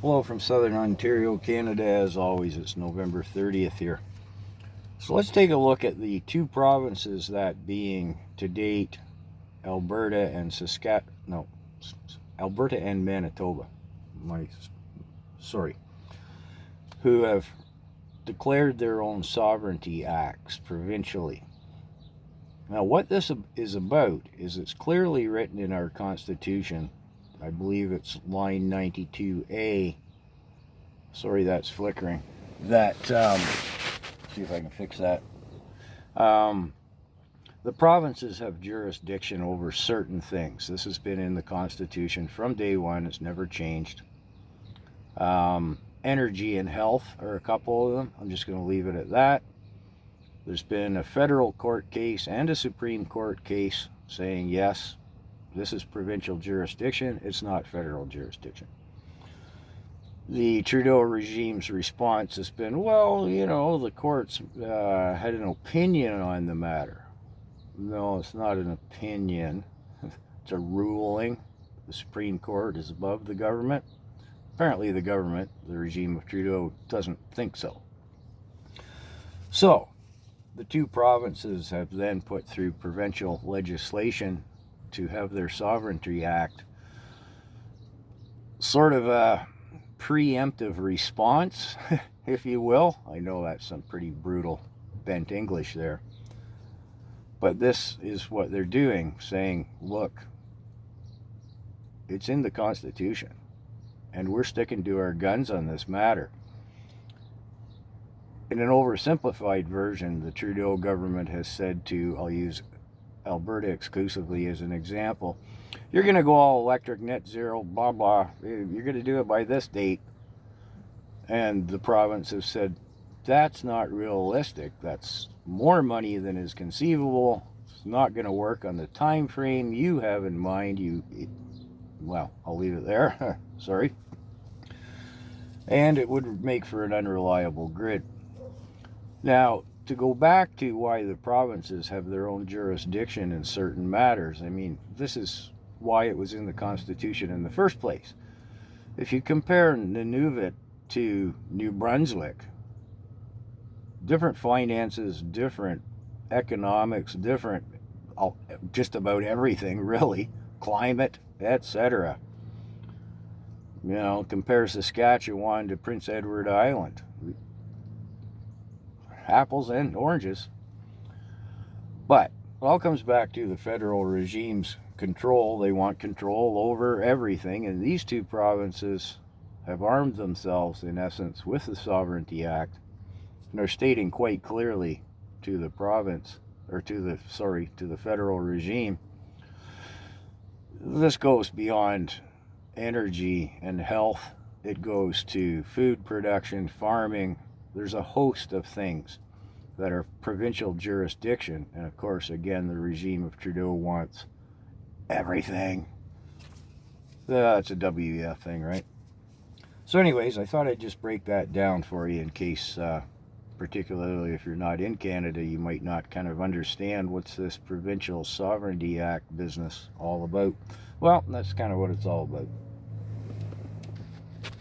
Hello from Southern Ontario, Canada. As always, it's November 30th here. So let's take a look at the two provinces, that being to date Alberta and Alberta and Manitoba. Who have declared their own sovereignty acts provincially. Now, what this is about is it's clearly written in our Constitution. I believe it's line 92A. Sorry, that's flickering. See if I can fix that. The provinces have jurisdiction over certain things. This has been in the Constitution from day one. It's never changed. Energy and health are a couple of them. I'm just going to leave it at that. There's been a federal court case and a Supreme Court case saying, yes, this is provincial jurisdiction. It's not federal jurisdiction. The Trudeau regime's response has been, well, the courts had an opinion on the matter. No, it's not an opinion. It's a ruling. The Supreme Court is above the government. Apparently the government, the regime of Trudeau, doesn't think so. So, the two provinces have then put through provincial legislation to have their Sovereignty Act sort of a preemptive response, if you will. I know that's some pretty brutal bent English there. But this is what they're doing, saying, look, it's in the Constitution, and we're sticking to our guns on this matter. In an oversimplified version, the Trudeau government has said to, I'll use Alberta exclusively as an example, you're going to go all electric, net zero, blah, blah. You're going to do it by this date. And the province has said, that's not realistic. That's more money than is conceivable. It's not going to work on the time frame you have in mind. Well, I'll leave it there. Sorry. And it would make for an unreliable grid. Now, to go back to why the provinces have their own jurisdiction in certain matters, I mean, this is why it was in the Constitution in the first place. If you compare Nunavut to New Brunswick, different finances, different economics, different just about everything, really, climate, etc. Compare Saskatchewan to Prince Edward Island. Apples and oranges. But it all comes back to the federal regime's control. They want control over everything, and these two provinces have armed themselves, in essence, with the Sovereignty Act, and are stating quite clearly to the province, or to the federal regime, this goes beyond energy and health. It goes to food production, farming. There's a host of things that are provincial jurisdiction. And of course, again, the regime of Trudeau wants everything. That's a WEF thing, right? So anyways, I thought I'd just break that down for you in case, particularly if you're not in Canada, you might not kind of understand what's this Provincial Sovereignty Act business all about. Well, that's kind of what it's all about.